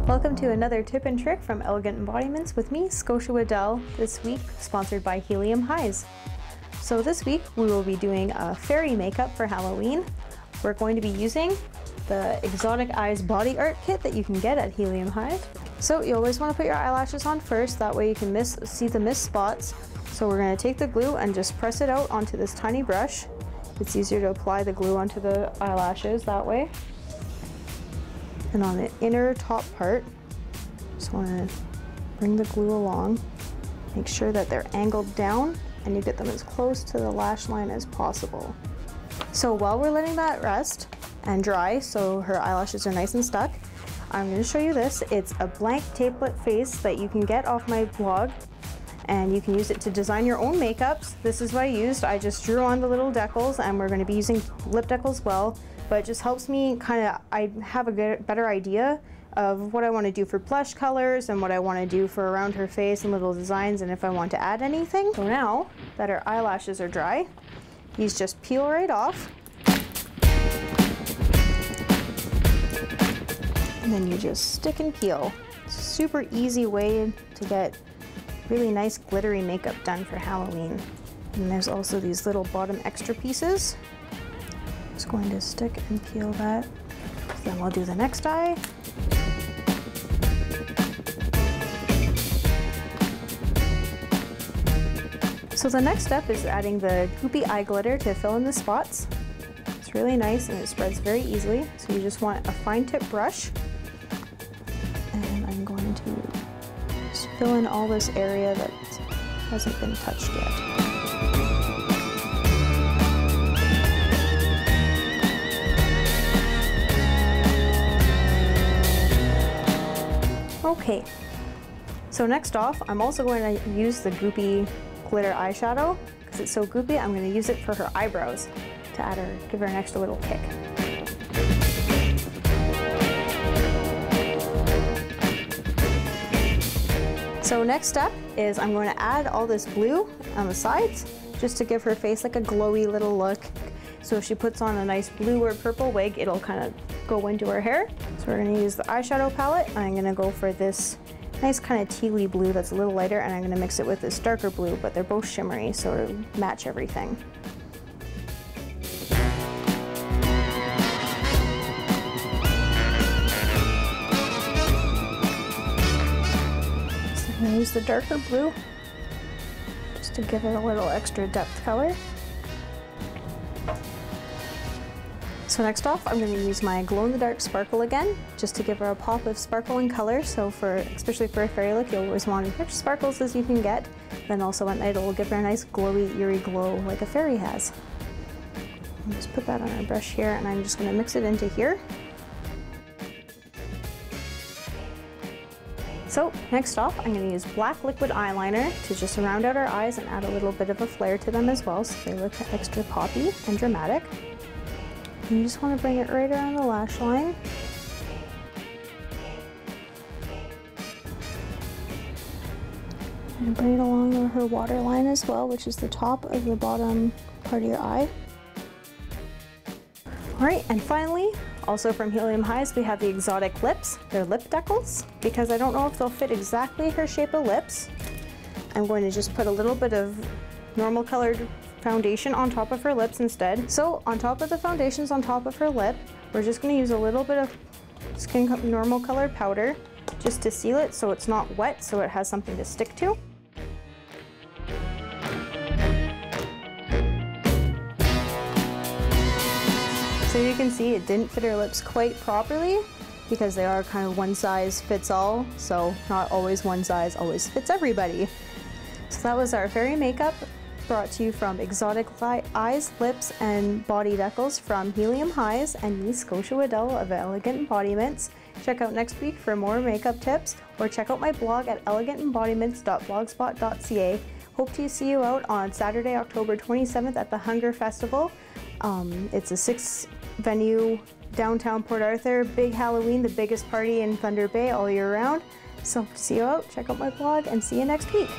Welcome to another tip and trick from Elegant Embodiments with me, Scotia Waddell, this week sponsored by Helium Highs. So this week we will be doing a fairy makeup for Halloween. We're going to be using the Exotic Eyes body art kit that you can get at Helium Highs. So you always want to put your eyelashes on first, that way you can see the missed spots. So we're going to take the glue and just press it out onto this tiny brush. It's easier to apply the glue onto the eyelashes that way. And on the inner top part, just want to bring the glue along, make sure that they're angled down and you get them as close to the lash line as possible. So while we're letting that rest and dry so her eyelashes are nice and stuck, I'm going to show you this. It's a blank tapelet face that you can get off my blog, and you can use it to design your own makeups. This is what I used. I just drew on the little decals, and we're going to be using lip decals as well, but it just helps me I have a better idea of what I want to do for blush colors and what I want to do for around her face and little designs, and if I want to add anything. So now that her eyelashes are dry, these just peel right off. And then you just stick and peel. It's a super easy way to get really nice glittery makeup done for Halloween. And there's also these little bottom extra pieces. Just going to stick and peel that. Then we'll do the next eye. So the next step is adding the goopy eye glitter to fill in the spots. It's really nice and it spreads very easily. So you just want a fine tip brush. And I'm going to just fill in all this area that hasn't been touched yet. Okay, so next off, I'm also going to use the goopy glitter eyeshadow. Because it's so goopy, I'm going to use it for her eyebrows to give her an extra little kick. So next step is I'm going to add all this blue on the sides just to give her face like a glowy little look. So if she puts on a nice blue or purple wig, it'll kind of go into her hair. So we're going to use the eyeshadow palette. I'm going to go for this nice kind of tealy blue that's a little lighter, and I'm going to mix it with this darker blue, but they're both shimmery, so it'll match everything. So I'm going to use the darker blue just to give it a little extra depth color. So next off, I'm going to use my glow-in-the-dark sparkle again, just to give her a pop of sparkle and color. So especially for a fairy look, you'll always want as much sparkles as you can get. Then also at night, it will give her a nice glowy, eerie glow like a fairy has. I'll just put that on our brush here, and I'm just going to mix it into here. So next off, I'm going to use black liquid eyeliner to just round out our eyes and add a little bit of a flare to them as well, so they look extra poppy and dramatic. And you just want to bring it right around the lash line. And bring it along her waterline as well, which is the top of the bottom part of your eye. Alright, and finally, also from Helium Highs, we have the exotic lips. They're lip decals. Because I don't know if they'll fit exactly her shape of lips, I'm going to just put a little bit of normal colored foundation on top of her lips instead. So on top of the foundations on top of her lip, we're just going to use a little bit of normal colored powder just to seal it so it's not wet, so it has something to stick to. So you can see it didn't fit her lips quite properly because they are kind of one size fits all, so not always one size always fits everybody. So that was our fairy makeup, brought to you from Exotic Eyes, Lips, and Body Decals from Helium Highs and me, Scotia Waddell of Elegant Embodiments. Check out next week for more makeup tips, or check out my blog at elegantembodiments.blogspot.ca. Hope to see you out on Saturday, October 27th at the Hunger Festival. It's a 6-venue downtown Port Arthur, big Halloween, the biggest party in Thunder Bay all year round. So hope to see you out, check out my blog, and see you next week.